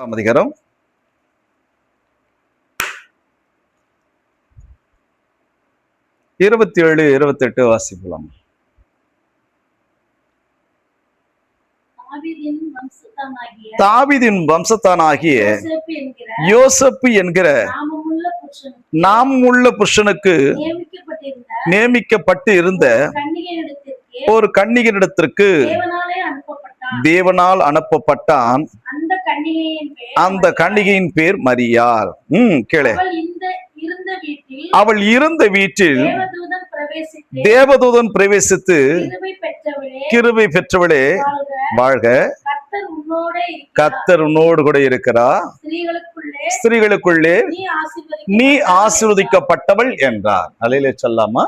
அதிகாரம் 27, 28 வாசிக்கலாம். தாவீதின் வம்சத்தானாகிய யோசேப்பு என்கிற நாமமுள்ள புருஷனுக்கு நியமிக்கப்பட்டு இருந்த ஒரு கன்னிகையிடத்திற்கு தேவனால் அனுப்பப்பட்டான். அந்த கன்னிகையின் பேர் மரியாள். கேளு. அவள் இருந்த வீட்டில் தேவதூதன் பிரவேசித்து, கிருபை பெற்றவளே வாழ்க, கர்த்தர் உன்னோடு கூட இருக்கிறார், ஸ்திரீகளுக்குள்ளே நீ ஆசீர்வதிக்கப்பட்டவள் என்றார். அல்லேலூயா சொல்லாமா?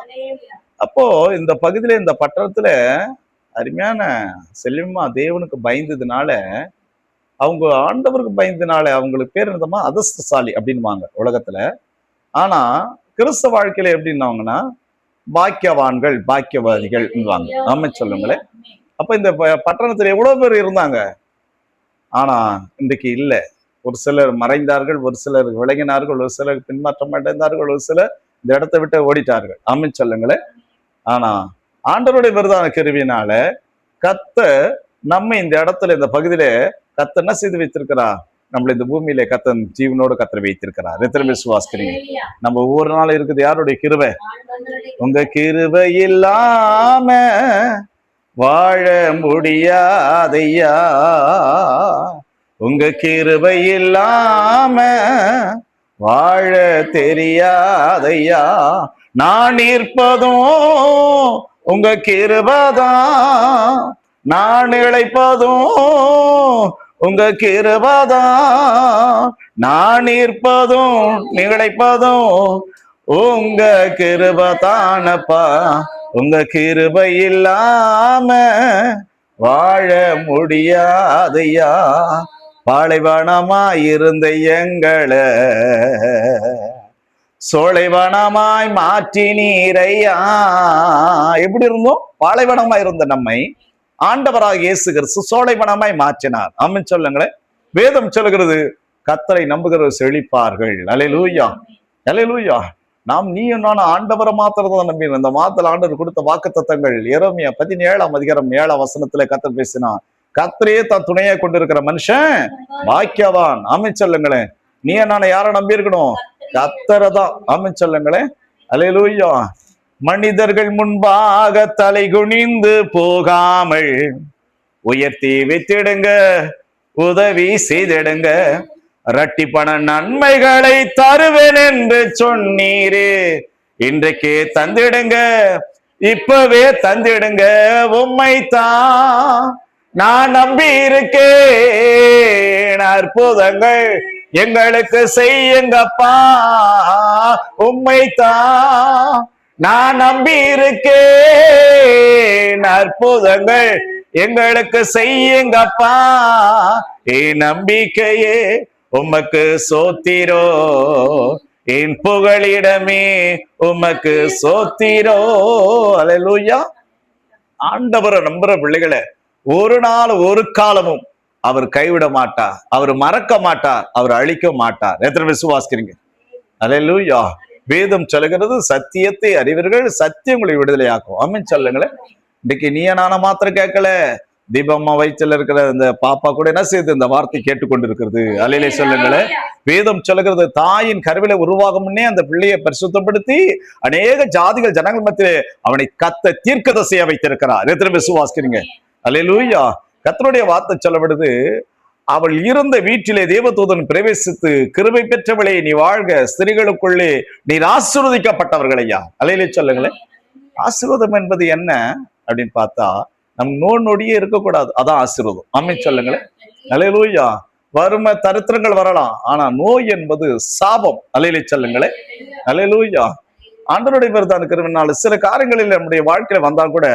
அப்போ இந்த பகுதியில, இந்த பட்டணத்துல அருமையான செல்வமா தேவனுக்கு பயந்ததுனால, அவங்க ஆண்டவருக்கு பயந்ததுனால அவங்களுக்கு பேர் என்னதமா அதிர்ஷ்டசாலி அப்படின்வாங்க உலகத்துல. ஆனா கிறிஸ்தவ வாழ்க்கையில எப்படின்னாங்கன்னா பாக்கியவான்கள், பாக்கியவாதிகள் நாம சொல்லுங்களேன். அப்ப இந்த பட்டணத்துல எவ்வளவு பேர் இருந்தாங்க. ஆனா இன்றைக்கு இல்ல. ஒரு சிலர் மறைந்தார்கள், ஒரு சிலர் விளங்கினார்கள், ஒரு சிலர் பின்மாற்றம் அடைந்தார்கள், ஒரு சிலர் இந்த இடத்தை விட்டு ஓடிட்டார்கள். ஆமென் சொல்லுங்களேன். ஆனா ஆண்டவருடைய விருதான கிருபையினால கர்த்தர் நம்ம இந்த இடத்துல, இந்த பகுதியில கர்த்தர் என்ன செய்து வைத்திருக்கிறா? நம்மள இந்த பூமியில கர்த்தர் ஜீவனோடு கர்த்தர் வைத்திருக்கிறார். எத்தனை விசுவாசிக்கிறீங்க? நம்ம ஒவ்வொரு நாளும் இருக்குது யாருடைய கிருபை? உங்க கிருபை இல்லாம வாழ முடியாதையா, உங்க கிருபை இல்லாம வாழ தெரியாதையா, நான் இருப்பதும் உங்க கிருபைதான், நான் இளைப்பதும் உங்க கிருபைதான், நான் இருப்பதும் நிகழைப்பதும் உங்க கிருபைதானப்பா, உங்க கிருபை இல்லாம வாழ முடியாதையா, பாலைவனமாய் இருந்த எங்களை சோலைவனமாய் மாற்றி நீரையா. எப்படி இருந்தோம்? பாலைவனமாய் இருந்த நம்மை ஆண்டவராக இயேசு கிறிஸ்து சோலைவனமாய் மாற்றினார். ஆமென் சொல்லுங்களேன். வேதம் சொல்லுகிறது கர்த்தரை நம்புகிறவர் செழிப்பார்கள். அல்லேலூயா, அல்லேலூயா. நாம் நீயும் நானும் ஆண்டவரை மாத்திரதான் நம்பி, இந்த மாதத்தில் ஆண்டவர் கொடுத்த வாக்குத்தத்தங்கள் எரேமியா 17 அதிகாரம் 7 கர்த்தர் பேசினார். கர்த்தரையே தான் துணையா கொண்டிருக்கிற மனுஷன் பாக்கியவான். ஆமென் சொல்லுங்களேன். நீ நானும் யாரை நம்பி இருக்கணும்? கர்த்தரை தான். ஆமென் சொல்லுங்களேன். அல்லேலூயா. மனிதர்கள் முன்பாக தலை குனிந்து போகாமல் உயர்த்தி வைத்திடுங்க, உதவி செய்திடுங்க, இரட்டிப்பான நன்மைகளை தருவேன் என்று சொன்னீரே, இன்றைக்கே தந்திடுங்க, இப்பவே தந்திடுங்க, உம்மைத்தான் நான் நம்பி இருக்கேன், அற்புதங்கள் எங்களுக்கு செய்யுங்கப்பா, உம்மைத்தான் நான் நம்பி இருக்கேன், அற்புதங்கள் எங்களுக்கு செய்யுங்கப்பா, என் நம்பிக்கையே உமக்கு சோத்திரோ, என் புகழிடமே உமக்கு சோத்திரோ. அல்லேலூயா. ஆண்டவரை நம்புற பிள்ளைகளை ஒரு நாள் ஒரு காலமும் அவர் கைவிட மாட்டார், அவர் மறக்க மாட்டார், அவர் அழிக்க மாட்டார். எத்தனை விசுவாசிக்கிறீங்க? அல்லேலூயா. வேதம் சொல்லுகிறது சத்தியத்தை அறிவீர்கள், சத்தியம் உங்களை விடுதலையாக்கும். ஆமென் சொல்லுங்களேன். இன்னைக்கு நீ நான மாத்திரம் கேட்கல, தீபம்மா வயிற்றுல இருக்கிற இந்த பாப்பா கூட என்ன செய்யுது? இந்த வார்த்தை கேட்டுக்கொண்டிருக்கிறது. அல்லேலே சொல்லுங்களேன். வேதம் சொல்லுகிறது தாயின் கருவில உருவாகும் முன்னே அந்த பிள்ளையை பரிசுத்தப்படுத்தி அநேக ஜாதிகள் ஜனங்கள் மத்தியிலே அவனை கத்த தீர்க்கதரிசியா வைத்திருக்கிறார். எத்தனை விசுவாசிக்கிறீங்க? அல்லேலூயா. கர்த்தருடைய வார்த்தை சொல்லப்படுது, அவள் இருந்த வீட்டிலே தேவதூதன் பிரவேசித்து, கிருபை பெற்றவளே நீ வாழ்க, ஸ்திரீகளுக்குள்ளே நீர் ஆசீர்வதிக்கப்பட்டவர்களையா. அல்லேலே சொல்லுங்களேன். ஆசீர்வாதம் என்பது என்ன அப்படின்னு பார்த்தா, நம் நோடியே இருக்கக்கூடாது, அதான் ஆசீர்வாதம். ஆமென் சொல்லுங்களேன். அல்லேலூயா. வறுமை தரித்திரங்கள் வரலாம், ஆனா நோய் என்பது சாபம். அல்லேலே சொல்லுங்களேன். அல்லேலூயா. ஆண்டவருடைய விருதான கிருபையினால சில காரியங்களில் நம்முடைய வாழ்க்கையில வந்தா கூட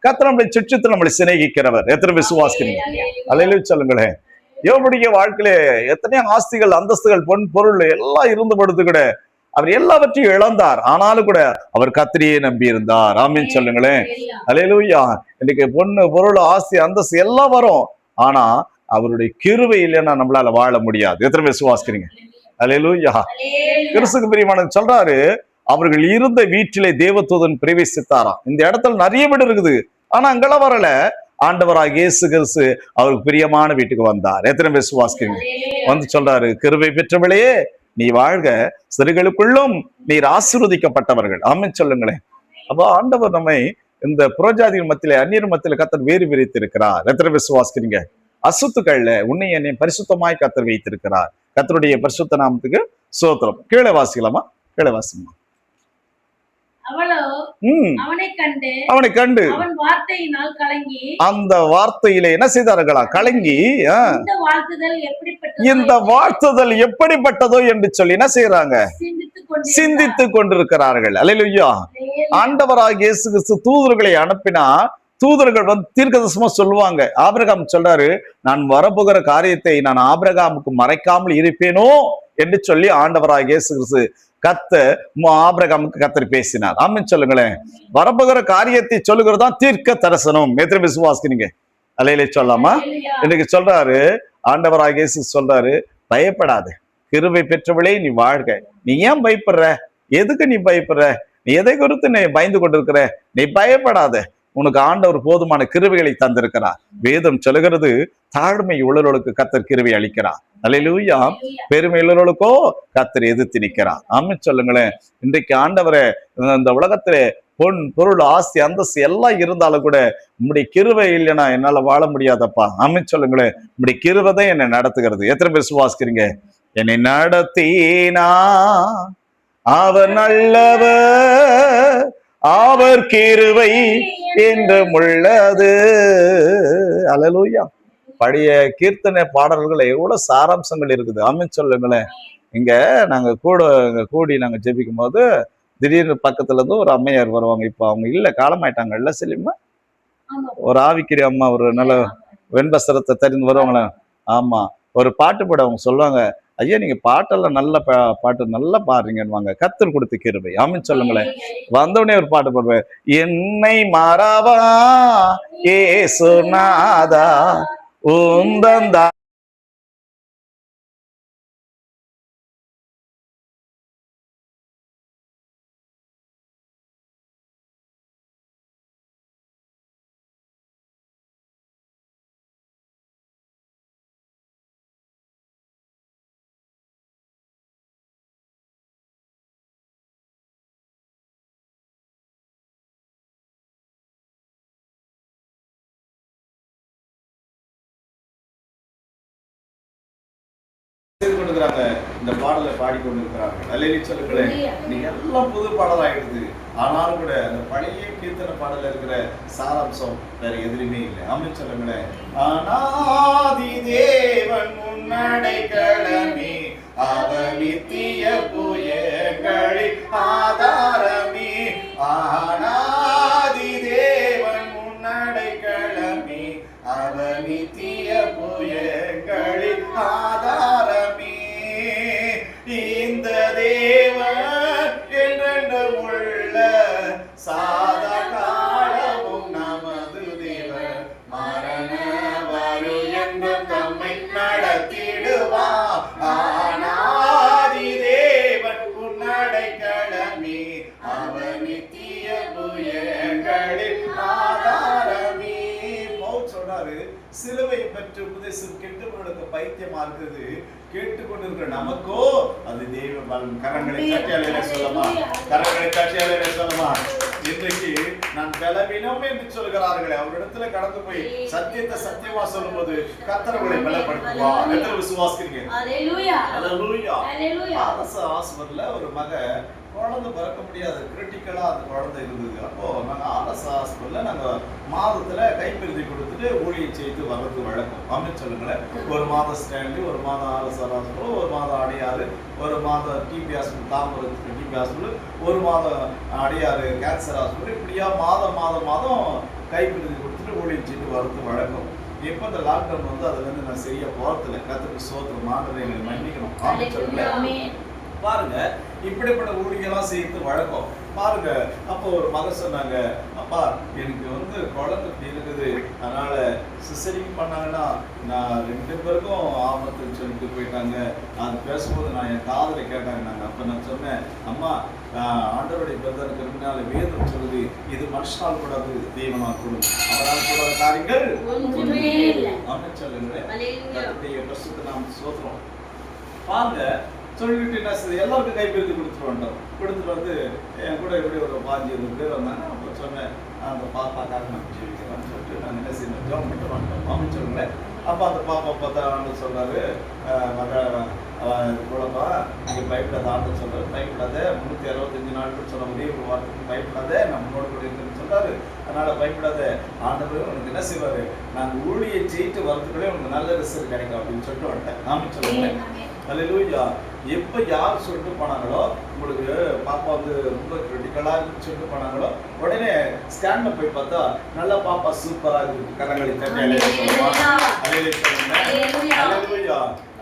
கர்த்தர் நம்முடைய சுற்றத்தில் நம்மளை சிநேகிக்கிறவர். எத்தனை விசுவாசிக்கிறீங்க? அல்லேலூயா சொல்லுங்களேன். யோபுடைய வாழ்க்கையில எத்தனையோ ஆஸ்திகள், அந்தஸ்துகள், பொன் பொருள் எல்லாம் இருந்து படுத்து கூட அவர் எல்லாவற்றையும் இழந்தார். ஆனாலும் கூட அவர் கர்த்தரையே நம்பி இருந்தார். ஆமென் சொல்லுங்களேன். அல்லேலூயா. இன்னைக்கு பொண்ணு, பொருள், ஆஸ்தி, அந்தஸ்து எல்லாம் வரும். ஆனா அவருடைய கிருபை இல்லைன்னா நம்மளால வாழ முடியாது. எத்தனை பேர் விசுவாசிக்கிறீங்க? அல்லேலூயா. கிறிஸ்துக்கு பிரியமானவர் சொல்றாரு, அவர்கள் இருந்த வீட்டிலே தேவதூதன் பிரவேசித்தாராம். இந்த இடத்துல நிறைய வீடு இருக்குது, ஆனா அங்கெல்லாம் வரல. ஆண்டவராக இயேசு கிறிஸ்து அவருக்கு பிரியமான வீட்டுக்கு வந்தார். எத்தனை பேர் விசுவாசிக்கிறீங்க? வந்து சொல்றாரு, கிருபை பெற்றவளே நீ வாழ்க, சிறுகளுக்குள்ளும் நீர் ஆசீர்வதிக்கப்பட்டவர்கள். ஆமென் சொல்லுங்களேன். அப்போ ஆண்டவர் நம்மை இந்த புறஜாதிகள் மத்தியில, அந்நியர் மத்தியில கர்த்தர் வேறு பிரித்து இருக்கிறார். எத்தனை பேர் விசுவாசிக்கிறீங்க? அசுத்துக்கள்ல உன்னை என்னை பரிசுத்தமாய் கர்த்தர் வைத்திருக்கிறார். கர்த்தருடைய பரிசுத்த நாமத்துக்கு ஸ்தோத்திரம். கீழே வாசிக்கலாமா? கீழே வாசிக்கலாமா? அவனை கண்டு அந்த வார்த்தையில என்ன செய்தார்களா? கலங்கி இந்த வாழ்த்துதல் எப்படிப்பட்டதோ என்று சொல்லி என்ன செய்யறாங்க? சிந்தித்துக் கொண்டிருக்கிறார்கள். அல்லேலூயா. ஆண்டவராகிய இயேசு கிறிஸ்து தூதர்களை அனுப்பினா, தூதர்கள் வந்து தீர்க்கதரிசனமா சொல்லுவாங்க. ஆபிரகாம் சொல்றாரு, நான் வரப்போகிற காரியத்தை நான் ஆபிரகாமுக்கு மறைக்காமல் இருப்பேனோ என்று சொல்லி ஆண்டவராகிய இயேசு கிறிஸ்து ஆபிரகாமுக்கு கர்த்தர் பேசினார். ஆமென் சொல்லுங்களேன். வரப்போகிற காரியத்தை சொல்லுகிறதா தீர்க்க தரிசனம். எத்தனை விசுவாசிக்கிறீங்க? அல்லேலூயா சொல்லாமா? இன்னைக்கு சொல்றாரு ஆண்டவராகிய இயேசு சொல்றாரு, பயப்படாத, கிருபை பெற்றவளே நீ வாழ்க. நீ ஏன் பயப்படுற? எதுக்கு நீ பயப்படுற? நீ எதை குறித்து நீ பயந்து கொண்டிருக்கிற? நீ பயப்படாத, உனக்கு ஆண்டவர் போதுமான கிருபைகளை தந்திருக்கிறார். வேதம் சொல்லுகிறது, தாழ்மை உள்ளவர்களுக்கு கர்த்தர் கிருபை அளிக்கிறார். அல்லேலூயா. பெருமை உள்ளவர்களுக்கோ கர்த்தர் எதிர்த்து நிற்கிறார். ஆமென் சொல்லுங்களேன். இன்றைக்கு ஆண்டவரை இந்த உலகத்திலே பொன் பொருள் ஆஸ்தி அந்தஸ்து எல்லாம் இருந்தாலும் கூட உம்முடைய கிருபை இல்லைன்னா என்னால வாழ முடியாதப்பா. ஆமென் சொல்லுங்களேன். உம்முடைய கிருபை தான் என்னை நடத்துகிறது. எத்தனை பேர் விசுவாசிக்கிறீங்க? என்னை நடத்தினா அவர் நல்லவர், அவர் கிருபை என்றும் உள்ளது. அல்லேலூயா. பழைய கீர்த்தனை பாடல்கள் எவ்வளவு சாராம்சங்கள் இருக்குது. ஆமென் சொல்லுங்களேன். இங்க நாங்க கூடி நாங்க ஜெபிக்கும் போது திடீர்னு பக்கத்துல இருந்து ஒரு அம்மையார் வருவாங்க. இப்ப அவங்க இல்ல, காலமாயிட்டாங்க. இல்ல செல்லிமா, ஒரு ஆவிக்கிரி அம்மா, ஒரு நல்ல வெண்பஸ்திரத்தை தெரிந்து வருவாங்களே. ஆமா, ஒரு பாட்டு பாட அவங்க சொல்லுவாங்க, ஐயா நீங்க பாட்டெல்லாம் நல்ல பாட்டு நல்லா பாடுறீங்கன்னு. கர்த்தர் கொடுத்த கிருபை. ஆமென் சொல்லுங்களேன். வந்தவுடனே ஒரு பாட்டு பாடுவேன், என்னை மறவா இயேசுநாதா உந்தந்தா. இந்த பாடலை பாடிக்கொண்டிருக்கிறார்கள். அல்லேலூயா சொல்லுங்களேன். நீங்க எல்லாம் புது பாடல் ஆயிடுது, ஆனாலும் கூட அந்த பழைய கீர்த்தனை பாடல இருக்கிற சாராம்சம் வேற எதுலையுமே இல்லை. ஆமென் சொல்லுங்களேன். ஆனாதி தேவன் முன்னடைக்கலமே, அவர் நித்திய புயங்களில் ஆதாரமே. ஆனாதி தேவன் முன்னடைக்கலமே, அவர் நித்திய புயங்களில் ஆதாரமே. இந்த தேவன் என்றென்றும் உள்ள சாதா காலமும் நமது தேவன், மரண வரு என்றும் தம்மை நடத்திடுவார். ஆனாதி தேவன் உன்னடைக்கலமே, அவர் நித்திய புயங்களில் ஆதாரமே. பவுல் சொல்றாரு, சிலுவை பற்றி உபதேசம் கெட்டவர்களுக்கு பைத்தியமா இருக்குது, கேட்டுக்கொண்டிருக்கிற நமக்கோ அது தெய்வ பலன். கரங்களை தட்டியாலே சொல்லமா, கரங்களை தட்டியாலே சொல்லமா. இன்றைக்கு நான் பலவீனம் என்று சொல்கிறார்களே, அவரிடத்துல கடந்து போய் சத்தியத்தை சத்தியமா சொல்லும் போது கர்த்தர்களை பலப்படுத்துவார். எத்தனை விசுவாசிக்கிறீங்க? அல்லேலூயா. அல்லேலூயா. ஆஸ்பத்திரியில ஒரு மக குழந்தை பிறக்க முடியாது, கிரிட்டிக்கலா அந்த குழந்தை இருந்தது. அப்போ நாங்க ஆர்எஸ் ஹாஸ்பிட்டல்ல நாங்க மாதத்துல கைப்பெருதி கொடுத்துட்டு ஊழியம் செய்து வர்றது வழக்கம். ஆமென் சொல்லுங்களேன். ஒரு மாதம் ஸ்டான்லி, ஒரு மாதம் ஆர்எஸ் ஹாஸ்பிட்டல், ஒரு மாதம் அடையாறு, ஒரு மாதம் டிபி ஹாஸ்பிட்டல் தாம்பரத்துக்கு டிபி ஹாஸ்பிட்டல், ஒரு மாதம் அடையாறு கேன்சர் ஹாஸ்பிட்டல், இப்படியா மாதம் கைப்பெருதி கொடுத்துட்டு ஊழியம் செய்து வர்றது வழக்கம். எப்போ இந்த லாக்டவுன் வந்து அதுல இருந்து நான் சரியா போறதில்லை. கர்த்தருக்கு ஸ்தோத்திரம். ஆண்டவரே என்னை மன்னிக்கணும். ஆமென் சொல்லுங்களேன். பாருங்க, இப்படிப்பட்ட ஊழியெல்லாம் செய்து வழக்கம் பாருங்க. அப்போ ஒரு மகன் சொன்னாங்க, அப்பா எனக்கு குழந்தை இருக்குது, அதனால சிசரிங் பண்ணாங்கன்னா நான் 2 பேருக்கும் ஆபத்துன்னு சொல்லிட்டு போயிட்டாங்க. அது பேசும்போது நான் என் காதலை கேட்டாங்க. அப்ப நான் சொன்னேன், அம்மா ஆண்டவருடைய பிரதருக்கு முன்னால வேதம் சொல்லுது, இது மனுஷனால் கூடாது, தேவனால் கூடும், அவரால் கூடாத காரியங்கள் அமைச்சலுங்க. பிரசுத்த நாம் சோதரம் பாருங்க. சொல்லிட்டு என்ன செய்யுது, எல்லாருக்கும் கைப்பெழுத்து கொடுத்துட்டு என் கூட எப்படி ஒரு 5-7 பேர் வந்தாங்க. அப்போ சொன்னேன், அந்த பாப்பாக்காக நான் ஜீவிக்கிறேன்னு சொல்லிட்டு நாங்கள் என்ன செய்யணும், ஜோம் பண்ணிட்டு வந்துட்டோம் அமைச்சருங்களேன். அப்போ அந்த பாப்பா பார்த்தா சொல்றாரு, குழப்பா நீங்கள் பயப்படாத, ஆண்டு சொல்றாரு, பயப்படாத, 365 நாட்கள் சொல்ல முடியும் ஒரு வாரத்துக்கு, பயப்படாத, நான் முன்னோடு கூட இருக்குன்னு சொல்றாரு, அதனால பயப்படாத, ஆண்டவர் உனக்கு என்ன செய்வாரு, நாங்கள் ஊழியை ஜெயிட்டு வரதுக்குள்ளே உனக்கு நல்ல ரிசல்ட் கிடைக்கும் அப்படின்னு சொல்லிட்டு வந்துட்டேன் அமைச்சருங்களேன். அல்லேலூயா. எப்போ யார் சொல்லிட்டு போனாங்களோ, உங்களுக்கு பாப்பா ரொம்ப கிரிட்டிக்கலாக இருக்குன்னு சொல்லிட்டு போனாங்களோ, உடனே ஸ்கேன்ல போய் பார்த்தா நல்ல பாப்பா சூப்பராக இருக்கு, கரங்களை தட்டி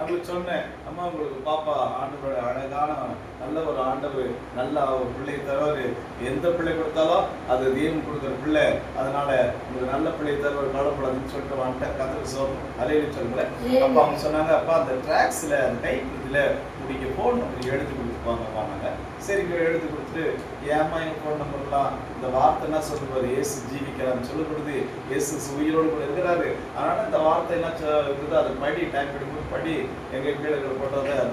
அவங்களுக்கு சொன்னேன், அம்மா உங்களுக்கு பாப்பா ஆண்டவரோட அழகான நல்ல ஒரு ஆண்டவர், நல்ல ஒரு பிள்ளையை தருவாரு, எந்த பிள்ளை கொடுத்தாலும் அது தேவன் கொடுக்குற பிள்ளை, அதனால உங்களுக்கு நல்ல பிள்ளையை தருவார், கவலைப்படாதுன்னு சொல்லிட்டு வந்துட்டேன். கத்திர சோதம் அலையில சொல்லுங்களேன். அப்போ அவங்க சொன்னாங்க, அப்பா அந்த ட்ராக்ஸ்ல அந்த டைப் இதுல முடிக்க ஃபோன் நம்பர் எடுத்து கொடுத்துப்பாங்க. சரி எடுத்து கொடுத்துட்டு, ஏமா என் ஃபோன் நம்பர்லாம் இந்த வார்த்தை என்ன சொல்லுவார், இயேசு ஜீவிக்கிறான்னு சொல்லப்படுது, இயேசு உயிரோடு கூட இருக்கிறாரு, அதனால இந்த வார்த்தை என்ன இருக்குது அதை படி, டைப் எடுக்கும் படி, எங்க கீழே போட்டதை அது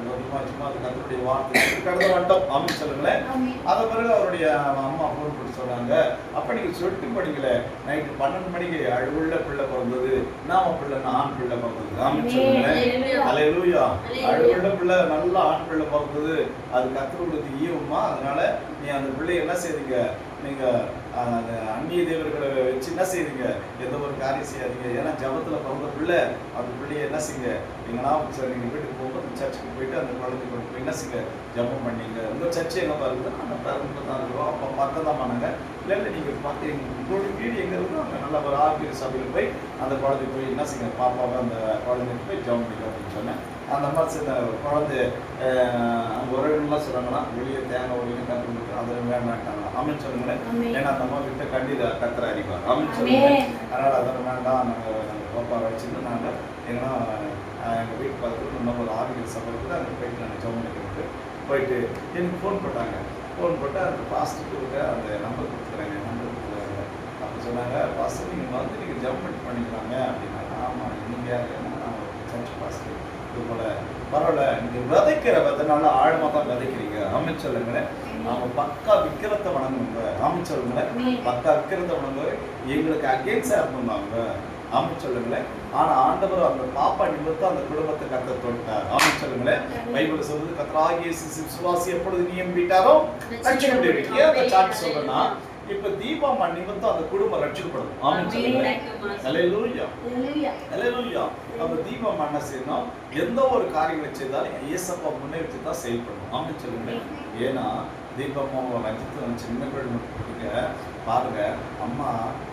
சும்மா அது கத்தருடைய வார்த்தை கடந்த வட்டம் அப்படின்னு சொல்லுங்களேன். அதை பிறகு அவருடைய அம்மா ஃபோன் பண்ணி சொன்னாங்க, அப்ப நீங்க சொல்லிட்டு படிக்கல, நைட்டு 12 மணிக்கு அழுவுள்ள பிள்ளை பிறந்தது, நாம பிள்ளை ஆண் பிள்ளை பிறந்தது அப்படின்னு சொல்லுங்களேன். அல்லேலூயா. அழுவுள்ள பிள்ளை நல்ல ஆண் பிள்ளை பிறந்தது, அது கத்தருடைய ஈவமா, அதனால நீ அந்த பிள்ளைய என்ன செய்றீங்க, நீங்க அந்நிய தேவர்களை வச்சு என்ன செய்றீங்க, எந்த ஒரு காரியம் செய்யாதீங்க, ஏன்னா ஜபத்துல பிறந்த பிள்ளை, அந்த பிள்ளைய என்ன செய்யுங்க, எங்கன்னா நீங்க வீட்டுக்கு போகும்போது சர்ச்சுக்கு போயிட்டு அந்த குழந்தைக்கு போய் என்ன செய்யுங்க, ஜபம் பண்ணீங்க. உங்க சர்ச்சை எங்க பாருங்க, நாங்கள் 34 ரூபா அப்போ பக்கம் தான் பண்ணாங்க, இல்லை நீங்க பார்த்து உங்களுடைய வீடு எங்க இருக்கோ அங்கே நல்ல ஒரு ஆர்பிஎஸ் சபையில் போய் அந்த குழந்தைக்கு போய் என்ன செய்யுங்க, பாப்பாவை அந்த குழந்தைக்கு போய் ஜபம் பண்ணிக்க அப்படின்னு சொன்னேன். அந்த மாதிரி சில குழந்தை அவங்க உறவுகள்லாம் சொல்றாங்கன்னா, வெளியே தேங்காய் ஒளியை கற்று கொடுக்குறோம், அதில் வேண்டாட்டாங்களா அப்படின்னு சொல்லுங்களேன். ஏன்னா அந்த அம்மா கிட்ட கண்டிதா கத்துற அறிவாங்க அப்படின்னு சொல்லுங்களேன். அதனால் அதில் வேண்டாம், நாங்கள் பாப்பா வச்சுட்டு நாங்கள் எங்கன்னா எங்கள் வீட்டு பார்த்துட்டு இன்னும் ஒரு ஆர்பிஎஸ் சபை இருக்குது, அங்கே போயிட்டு நாங்கள் ஜபம் பண்ணிக்கிறது போயிட்டு எனக்கு ஃபோன் போட்டாங்க. ஃபோன் போட்டு அந்த பாஸ்டருக்கு அந்த நம்பர் கொடுத்துக்கிறாங்க, நம்பர் கொடுத்துருக்காங்க. அப்போ சொன்னாங்க, பாஸ்டர் நீங்கள் நீங்கள் ஜபம் பண்ணிக்கலாங்க அப்படின்னாங்க. ஆமாம், நீங்கள் யார், நான் சர்ச் பாஸ்டர், இது போல பரவாயில்ல, நீங்கள் விதைக்கிற விதனால ஆழமாக தான் விதைக்கிறீங்க அமைச்சருங்களேன். நாம பக்கா விக்கிரத்தை வணங்குங்க அமைச்சருங்களேன், பக்கா விக்கிரத்தை வணங்க எங்களுக்கு அகேன்ஸ்டா இருந்தாங்க அமைச்சருங்களேன். ஆனா ஆண்டவர் அந்த பாப்பா நிமித்தம் அந்த குடும்பத்தை கத்த தொட்டார் அமைச்சருங்களேன். பைபிள் சொல்றது, கர்த்தராகிய இயேசு விசுவாசி எப்பொழுது நியமிட்டாரோ ரட்சிக்கப்படுவீங்க. அந்த சாட்சி சொல்றேன்னா, இப்ப தீபம் நிமித்தம் அந்த குடும்பம் ரட்சிக்கப்படும் அமைச்சருங்களேன். அல்லேலூயா அல்லேலூயா. நம்ம தீபம் என்ன செய்யணும், எந்த ஒரு காரியங்களை செய்தாலும் இயேசப்பா முன்னே வச்சு தான் செயல்படணும் அமைச்சருங்களேன். ஏன்னா தீபமும் ரஞ்சித்தும் சின்ன குழந்தை பாருங்க, அம்மா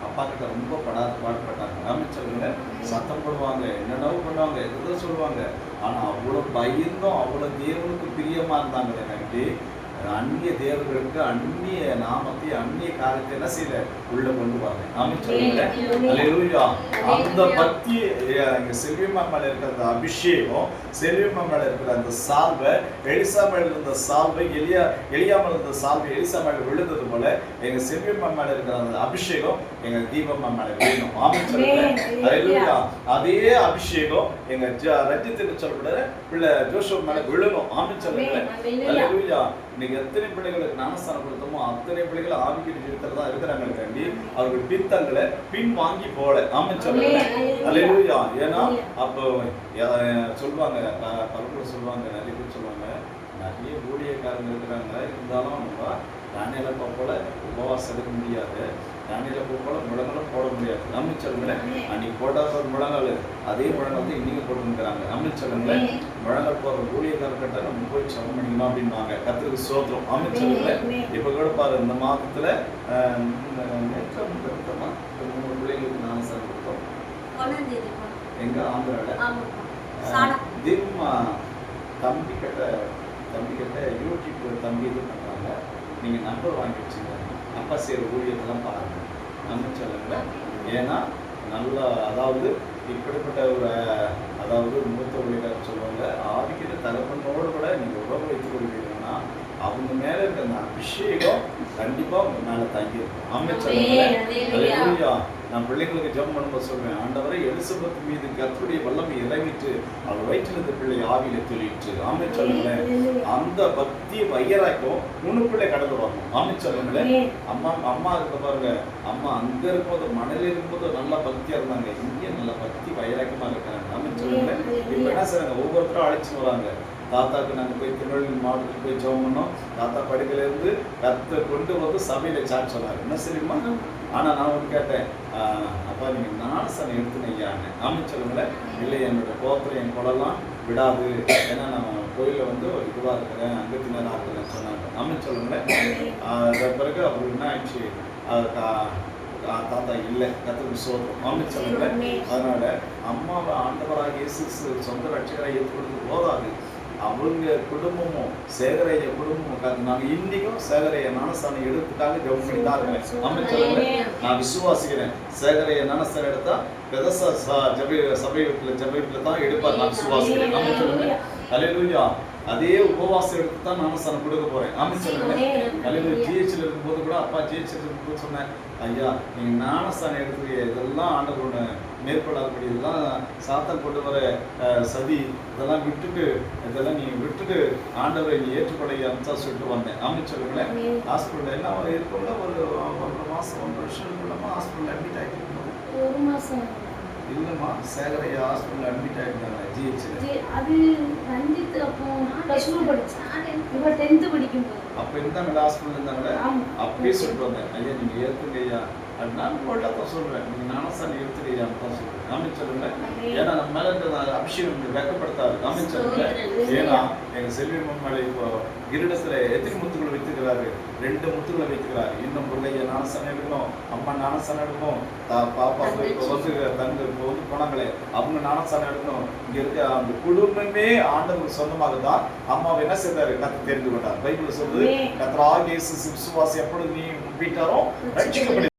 அப்பா கிட்ட ரொம்ப பாடுபட்டாங்க அமைச்சருங்க. சத்தம் போடுவாங்க, என்னென்னவோ பண்ணுவாங்க, எதோ சொல்லுவாங்க. ஆனா அவ்வளவு பயந்தும் அவ்வளவு தேவனுக்கு பிரியமா இருந்தாங்க. கண்டி அந்நிய தேவர்களுக்கு அந்நிய நாமத்தை அந்நிய காரியத்தை என்ன செய்யல உள்ள கொண்டு வாங்க அமைச்சருங்க. அல்லேலூயா. அந்த பக்தி செல்வியம்மா மேல இருக்கிற அந்த அபிஷேகம், செல்வியம்மா மேல இருக்கிற அந்த சால்வை, எலிசா மேல இருந்த சால்வை, எலியா மேல இருந்த சால்வை எலிசா மேல விழுந்தது போல எங்க செல்வியம்மா மேல இருக்கிற அந்த அபிஷேகம் எங்க தீபம்மா மேல விழணும் அமைச்சருங்க. அல்லேலூயா. அதே அபிஷேகம் எங்க ரஞ்சித்துக்கு சொல்லப்படுற பிள்ளை ஜோஷப் மேல விழணும் அமைச்சருங்க. அல்லேலூயா. இன்னைக்கு எத்தனை பிள்ளைகளுக்கு ஞானஸ்தானம் கொடுத்தோமோ அத்தனை பிள்ளைகள் ஆவிக்குரிய ஜீவிதத்துல தான் இருக்கிறாங்க. கண்டி அவர்கள் பின்தங்களை பின் வாங்கி போல அமைச்சருங்க. அல்லேலூயா. ஏன்னா அப்போ சொல்லுவாங்க, பலரும் சொல்லுவாங்க, நிறைய பேர் சொல்லுவாங்க, நிறைய ஊழியக்காரங்க இருக்கிறாங்க, இருந்தாலும் நம்ம தானியலப்பா போல உபவாசம் எடுக்க முடியாது, தானியலப்பா போல முழங்களும் போட முடியாது அமைச்சருங்களேன். அன்னைக்கு போட்டாத ஒரு முழங்கால் அதே முழங்கால் இன்னைக்கு போட்டுருக்கிறாங்க அமைச்சருங்களேன். முழங்கால் போடுற ஊழியக்காரர்கிட்ட நம்ம போய் சமம் பண்ணிக்கணும் அப்படின்வாங்க. கர்த்தருக்கு ஸ்தோத்திரம் அமைச்சருங்களேன். இப்ப கூட பாரு, இந்த மாதத்துல நேற்றமா 3 பிள்ளைங்களுக்கு ஞானஸ்தானம் கொடுத்தோம் எங்க ஆந்திரால. தீபமா தம்பி கிட்ட தம்பிக்கிட்ட யூடியூப் தம்பி இது பண்ணுறாங்க, நீங்கள் நம்பர் வாங்கி வச்சுங்க, அப்பா செய்கிற ஊழியத்தெல்லாம் பாருங்கள் நம்ம சொல்லுங்க. ஏன்னா நல்லா அதாவது இப்படிப்பட்ட ஒரு அதாவது மூத்த ஊழியர் சொல்லுவாங்க, ஆவிக்கிற தகப்பனோடு கூட நீங்கள் உறவு வைத்துக் கொள்வீங்கன்னா அவங்க மேலே இருக்க அந்த அபிஷேகம் கண்டிப்பாக உங்கள் மேலே தங்கியிருக்கும். அம்மா சொல்லுங்க. நான் பிள்ளைங்களுக்கு ஜெபம் பண்ணும்போது சொல்வேன், ஆண்டவரை எலிசபெத் மீது கர்த்தருடைய வல்லமை இறங்கிட்டு அவர் வயிற்றில் இருந்த பிள்ளை ஆவியில தெளிட்டு. ஆமை சொல்லுங்களேன். அந்த பக்தி வையராக்கும் உன்னுக்குள்ளே கடந்து வரணும். ஆமை சொல்லுங்களேன். அம்மா இருக்க பாருங்க, அம்மா அங்க இருக்கும்போது மணலில் இருக்கும்போது நல்லா பக்தியா இருந்தாங்க, இங்கே நல்லா பக்தி வைராக்கியமா இருக்காங்க. ஆமை சொல்லுங்களேன். இப்ப என்ன செய்றாங்க, ஒவ்வொருத்தரும் அழைச்சிட்டு வராங்க. தாத்தாக்கு நாங்கள் போய் திருநெல்வேலி மாவட்டத்துக்கு போய் ஜெபம் பண்ணோம். தாத்தா படுக்கையிலேருந்து கர்த்தர் கொண்டு வந்து சபையில சாட்சி சொன்னார். என்ன சரிம்மா? ஆனால் நான் வந்து கேட்டேன், அப்பா நீங்கள் ஞானஸ்தானம் எடுத்துனீங்கன்னு. ஆமை சொல்லுங்களேன். இல்லை, என்னோட கோபத்தில் என் குலெல்லாம் விடாது, ஏன்னா நான் கோயிலில் வந்து ஒரு இதுவாக இருக்கிறேன், அங்கத்தினராக இருக்கிறேன்னு சொன்னாங்க. ஆமை சொல்லுங்களேன். அதன் பிறகு அவர் என்ன ஆயிடுச்சு, தாத்தா இல்லை, கர்த்தருக்கு ஸ்தோத்திரம். ஆமை சொல்லுங்களேன். அதனால அம்மாவை ஆண்டவராக இயேசு சொந்த ரட்சகராக ஏற்றுக்கொடுத்து போதாது, அவங்க குடும்பமும் சேகரைய குடும்பமும் நாங்கள் இன்னைக்கும் சேகரைய ஞானஸ்தானம் எடுத்துட்டாங்க. ஜெபம் பண்ணி தான் இருக்கிறேன். ஆமென் சொல்லுங்க. நான் விசுவாசிக்கிறேன், சேகரைய ஞானஸ்தானம் எடுத்தா பெதஸ்தா சபை வீட்டில் தான் எடுப்பார். நான் விசுவாசிக்கிறேன். ஆமென் சொல்லுங்க. அல்லேலூயா. அதே உபவாசம் எடுத்து தான் ஞானஸ்தானம் கொடுக்க போறேன். ஆமென் சொல்லுங்க. அல்லேலூயா. ஜிஹெச்ல இருக்கும்போது கூட அப்பா ஜிஹெச்ல இருக்கும்போது சொன்னேன், ஐயா நீங்கள் ஞானஸ்தானம் எடுத்து இதெல்லாம் ஆண்டவரோட மேற்கொள்ளாதபடி இதெல்லாம் சாத்தான் கொண்டு வர சதி இதெல்லாம் நீங்கள் விட்டுட்டு ஆண்டவரை நீ ஏற்றுக்கொள்ள அம்சா சொல்லிட்டு வந்தேன். ஆமென் சொல்லுங்களேன். ஹாஸ்பிட்டலில் என்ன இருக்கும்ல, ஒரு 1 மாதம் 1 வருஷம் ஹாஸ்பிட்டலில் அட்மிட் ஆகிட்டு இருக்கோம். 1 மாதம் இல்லைம்மா, சேகரையா ஹாஸ்பிட்டலில் அட்மிட் ஆகிட்டாங்க ஜிஹெச்சில். அது ரஞ்சித் அப்போ +2 படித்தேன், இப்போ 10th படிக்கும்போது. அப்போ இருந்தாங்களா ஹாஸ்பிட்டல் இருந்தாங்களே, அப்பயே சொல்லிட்டு வந்தேன், ஐயா நீங்கள் ஏற்றுங்க ஐயா. நான் போட்டா தான் சொல்கிறேன், நீங்கள் ஞானஸ்தானம் எடுத்துக்கையான்னு தான் சொல்கிறேன். ஆமென் சொல்லுங்க. ஏன்னா நம்ம மேலே இருக்கிற அபிஷேகம் வெட்கப்படுத்தாது. ஆமென் சொல்லுங்க. ஏன்னா எங்கள் செல்வி மேலே இப்போ கிரீடத்தில் எத்தனை முத்துக்களை வைத்துக்கிறாரு? 2 முத்துக்களை வைத்துக்கிறாரு. இன்னும் பிள்ளைய ஞானஸ்தானம் எடுக்கணும், அம்மா ஞானஸ்தானம் எடுக்கணும், பாப்பா இப்போ வந்து தங்க இப்போ வந்து போனாங்களே அவங்க ஞானஸ்தானம் எடுக்கணும். இங்கே இருக்க அந்த குடும்பமே ஆண்டவருக்கு சொந்தமாக தான் அம்மாவை என்ன செய்தாரு, கர்த்தர் தெரிந்து கொண்டார். பைபிள் சொல்லுது, கர்த்தராகிய இயேசு விசுவாசி எப்பொழுது நீ வீட்டாரோ ரட்சிக்கப்படு.